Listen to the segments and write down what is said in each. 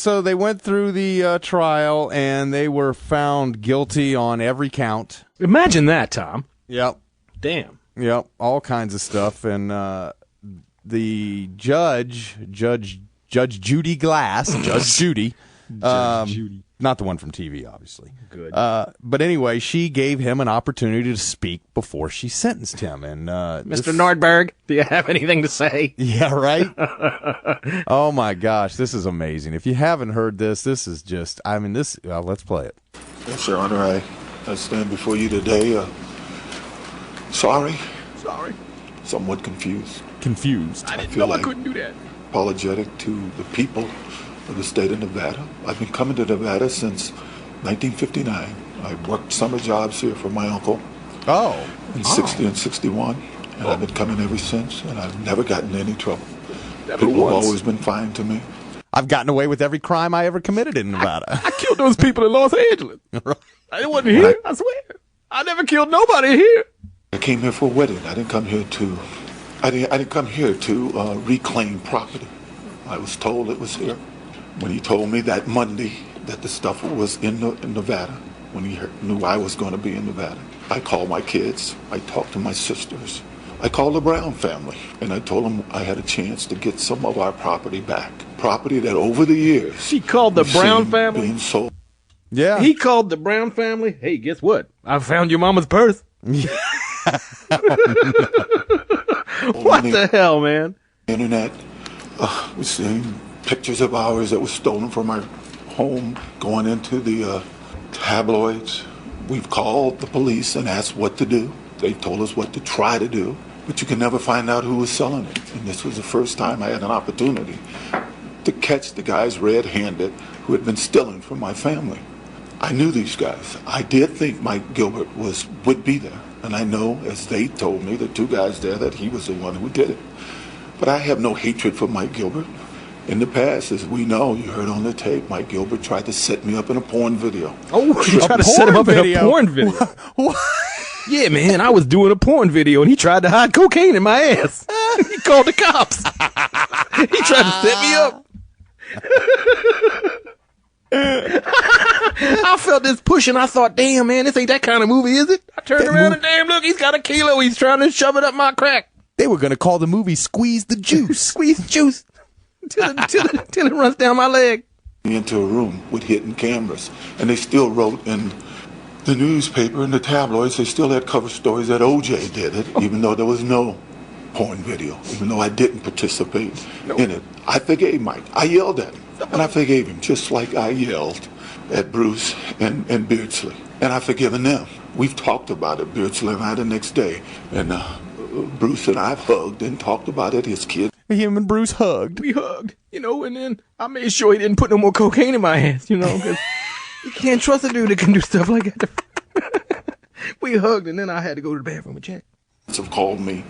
So they went through the trial, and they were found guilty on every count. Imagine that, Tom. Yep. Damn. Yep, all kinds of stuff. And the Judge Judy Glass, Judge Judy, not the one from TV, obviously. Good. But anyway, she gave him an opportunity to speak before she sentenced him. And Mr. Nordberg, do you have anything to say? Yeah, right? Oh, my gosh, this is amazing. If you haven't heard this, this is just, I mean, this, let's play it. Yes, Your Honor, I stand before you today, sorry, somewhat confused. I didn't know I couldn't do that. Apologetic to the people of the state of Nevada. I've been coming to Nevada since 1959. I worked summer jobs here for my uncle. In 60 and 61, and I've been coming ever since, and I've never gotten in any trouble. People have always been fine to me. I've gotten away with every crime I ever committed in Nevada. I killed those people in Los Angeles. I wasn't here, I swear. I never killed nobody here. I came here for a wedding. I didn't come here to reclaim property. I was told it was here. When he told me that Monday that the stuff was in Nevada, when he knew I was going to be in Nevada, I called my kids. I talked to my sisters. I called the Brown family, and I told them I had a chance to get some of our property back. Property that over the years... She called the Brown family? ...being sold. Yeah. He called the Brown family? Hey, guess what? I found your mama's purse. What the hell, man? Internet. We're seeing pictures of ours that were stolen from our home going into the tabloids. We've called the police and asked what to do. They told us what to try to do, but you can never find out who was selling it. And this was the first time I had an opportunity to catch the guys red-handed who had been stealing from my family. I knew these guys. I did think Mike Gilbert would be there. And I know, as they told me, the two guys there, that he was the one who did it. But I have no hatred for Mike Gilbert. In the past, as we know, you heard on the tape, Mike Gilbert tried to set me up in a porn video. Oh, he tried to set him up in a porn video? What? Yeah, man, I was doing a porn video, and he tried to hide cocaine in my ass. He called the cops. He tried to set me up. I felt this push, and I thought, damn, man, this ain't that kind of movie, is it? I turned around and damn, look, he's got a kilo. He's trying to shove it up my crack. They were going to call the movie Squeeze the Juice. Squeeze the juice. Till it runs down my leg. Into a room with hidden cameras. And they still wrote in the newspaper and the tabloids, they still had cover stories that OJ did it, even though there was no porn video, even though I didn't participate in it. I forgave Mike. I yelled at him. And I forgave him, just like I yelled at Bruce and Beardsley. And I've forgiven them. We've talked about it, Beardsley and I, the next day. And Bruce and I have hugged and talked about it, his kid. Him and Bruce hugged. We hugged, and then I made sure he didn't put no more cocaine in my ass, because you can't trust a dude that can do stuff like that. We hugged, and then I had to go to the bathroom and check. Have called me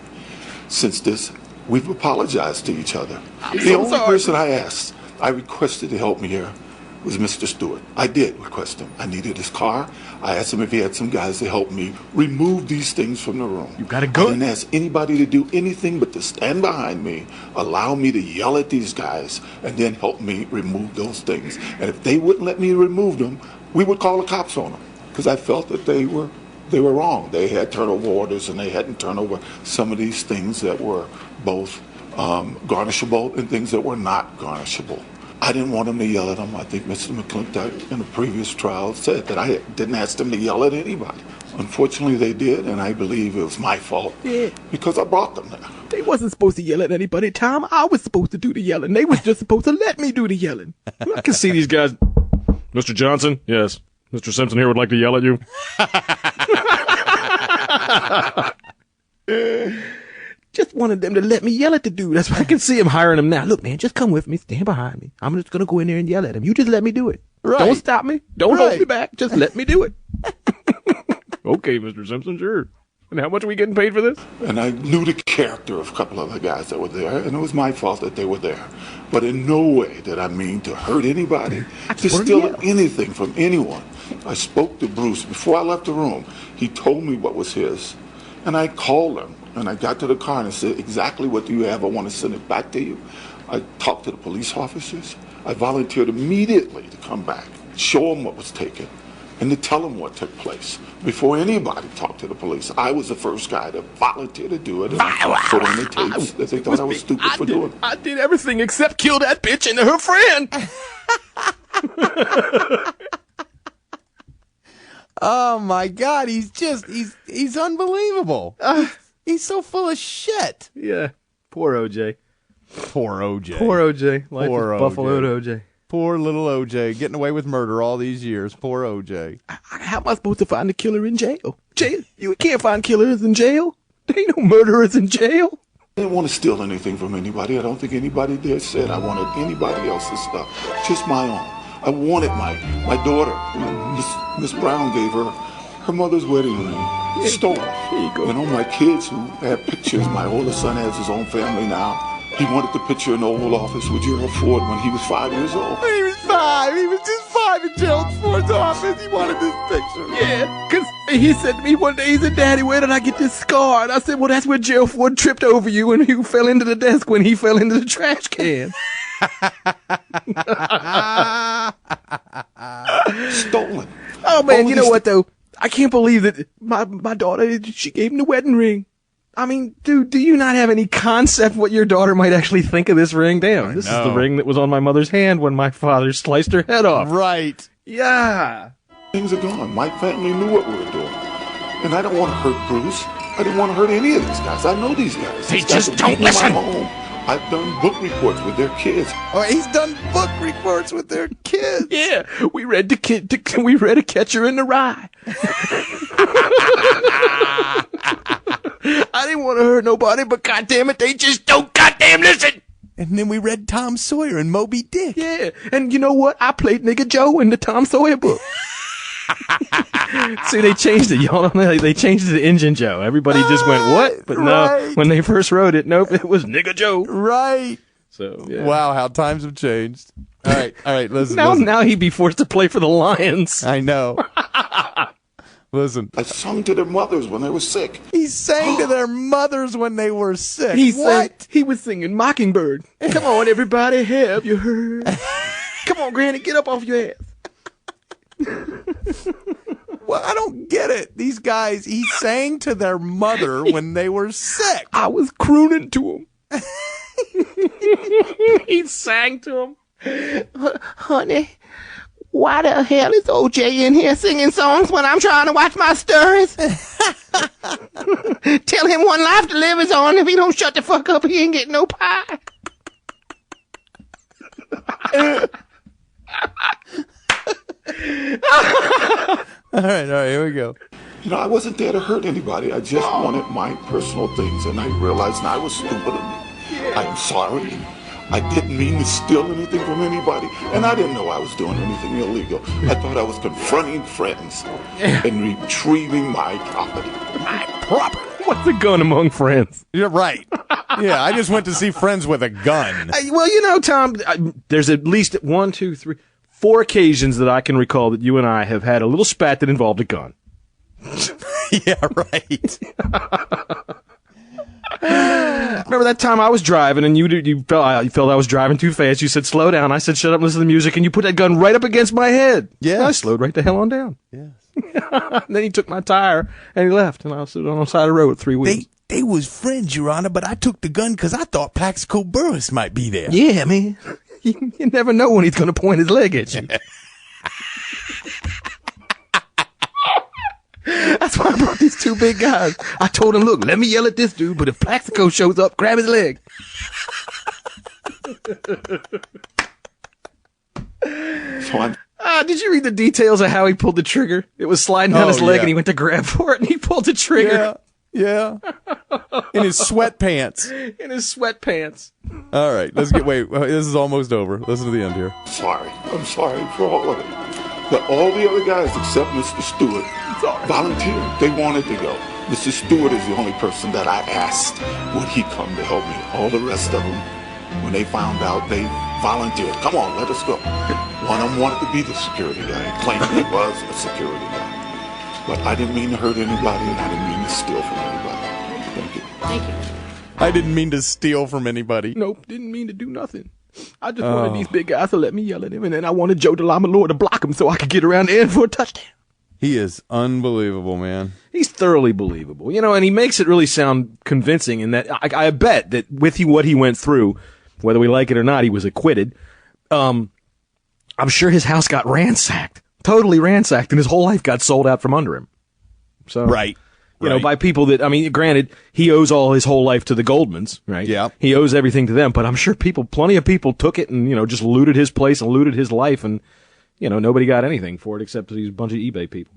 since this. We've apologized to each other. I'm the so only sorry. person I requested to help me here was Mr. Stewart. I did request him. I needed his car. I asked him if he had some guys to help me remove these things from the room. You got a gun? I didn't ask anybody to do anything but to stand behind me, allow me to yell at these guys, and then help me remove those things. And if they wouldn't let me remove them, we would call the cops on them, because I felt that they were wrong. They had turnover orders, and they hadn't turned over some of these things that were both garnishable and things that were not garnishable. I didn't want them to yell at them. I think Mr. McClintock in the previous trial said that I didn't ask them to yell at anybody. Unfortunately, they did, and I believe it was my fault because I brought them there. They wasn't supposed to yell at anybody, Tom. I was supposed to do the yelling. They was just supposed to let me do the yelling. I can see these guys. Mr. Johnson? Yes. Mr. Simpson here would like to yell at you. Just wanted them to let me yell at the dude. That's why I can see him hiring him now. Look, man, just come with me. Stand behind me. I'm just going to go in there and yell at him. You just let me do it. Right. Don't stop me. Don't hold me back. Just let me do it. Okay, Mr. Simpson, sure. And how much are we getting paid for this? And I knew the character of a couple of the guys that were there, and it was my fault that they were there. But in no way did I mean to hurt anybody, to steal anything from anyone. I spoke to Bruce before I left the room. He told me what was his, and I called him. And I got to the car and I said, exactly what do you have? I want to send it back to you. I talked to the police officers. I volunteered immediately to come back, show them what was taken, and to tell them what took place. Before anybody talked to the police, I was the first guy to volunteer to do it, and I put on the tapes that they thought I was stupid for doing. I did everything except kill that bitch and her friend. Oh my God, he's unbelievable. He's so full of shit. Yeah, poor OJ. Poor OJ. Poor OJ. Life Poor is buffaloed OJ. Poor little OJ, getting away with murder all these years. Poor OJ. How am I supposed to find a killer in jail? You can't find killers in jail. There ain't no murderers in jail. I didn't want to steal anything from anybody. I don't think anybody there said I wanted anybody else's stuff. Just my own. I wanted my daughter. Miss Brown gave her mother's wedding ring. Yeah. Stolen. There you go. And all my kids who have pictures, my oldest son has his own family now. He wanted the picture in the Oval Office with Gerald Ford when he was 5 years old. When he was 5, he was just 5 in Gerald Ford's office. He wanted this picture. Yeah, because he said to me one day, he said, Daddy, where did I get this scar? And I said, well, that's where Gerald Ford tripped over you and you fell into the desk when he fell into the trash can. Stolen. Oh, man, you know what, though? I can't believe that my daughter, she gave him the wedding ring. I mean, dude, do you not have any concept what your daughter might actually think of this ring? Damn, this is the ring that was on my mother's hand when my father sliced her head off. Right. Yeah. Things are gone. My family knew what we were doing. And I don't want to hurt Bruce. I didn't want to hurt any of these guys. I know these guys. They These guys just are don't people in listen. my home. I've done book reports with their kids. Oh, he's done book reports with their kids. Yeah, we read a Catcher in the Rye. I didn't want to hurt nobody, but goddamn it, they just don't goddamn listen. And then we read Tom Sawyer and Moby Dick. Yeah, and you know what? I played Nigga Joe in the Tom Sawyer book. See, they changed it. Y'all don't know. They changed it to Injun Joe. Everybody just went, what? But no, when they first wrote it, nope, it was Nigga Joe. Right. So, yeah. Wow, how times have changed. All right, listen. listen. Now he'd be forced to play for the Lions. I know. Listen. I sung to their mothers when they were sick. He sang to their mothers when they were sick. He was singing Mockingbird. Come on, everybody, have you heard? Come on, Granny, get up off your ass. Well, I don't get it. These guys, he sang to their mother when they were sick. I was crooning to him. He sang to him. Honey, why the hell is OJ in here singing songs when I'm trying to watch my stories? Tell him one life to live is on. If he don't shut the fuck up, he ain't getting no pie. All right, here we go. You know, I wasn't there to hurt anybody. I just wanted my personal things, and I realized I was stupid. I am sorry. I didn't mean to steal anything from anybody, and I didn't know I was doing anything illegal. I thought I was confronting friends and retrieving my property. My property? What's a gun among friends? You're right. Yeah, I just went to see friends with a gun. Well, you know, Tom, there's at least 4 occasions that I can recall that you and I have had a little spat that involved a gun. Yeah, right. Remember that time I was driving and you felt I was driving too fast. You said, slow down. I said, shut up and listen to the music. And you put that gun right up against my head. Yeah. I slowed right the hell on down. Yes. Then he took my tire and he left. And I was sitting on the side of the road with 3 wheels. They was friends, Your Honor, but I took the gun because I thought Plaxico Burress might be there. Yeah, man. You never know when he's going to point his leg at you. That's why I brought these 2 big guys. I told him, look, let me yell at this dude, but if Plaxico shows up, grab his leg. Did you read the details of how he pulled the trigger? It was sliding down his leg and he went to grab for it and he pulled the trigger. Yeah. In his sweatpants. In his sweatpants. All right, wait, this is almost over. Listen to the end here. Sorry. I'm sorry for all of it. But all the other guys except Mr. Stewart volunteered. They wanted to go. Mr. Stewart is the only person that I asked would he come to help me. All the rest of them, when they found out, they volunteered. Come on, let us go. One of them wanted to be the security guy, claiming he was a security guy. But I didn't mean to hurt anybody, and I didn't mean to steal from anybody. Thank you. I didn't mean to steal from anybody. Nope, didn't mean to do nothing. I just wanted these big guys to let me yell at him, and then I wanted Joe DeLamalore to block him so I could get around the end for a touchdown. He is unbelievable, man. He's thoroughly believable, and he makes it really sound convincing in that I bet that with what he went through, whether we like it or not, he was acquitted. I'm sure his house got ransacked, totally ransacked, and his whole life got sold out from under him. So, right. By people that, granted, he owes all his whole life to the Goldmans, right? Yeah. He owes everything to them, but I'm sure plenty of people took it and, just looted his place and looted his life, and, nobody got anything for it except these bunch of eBay people.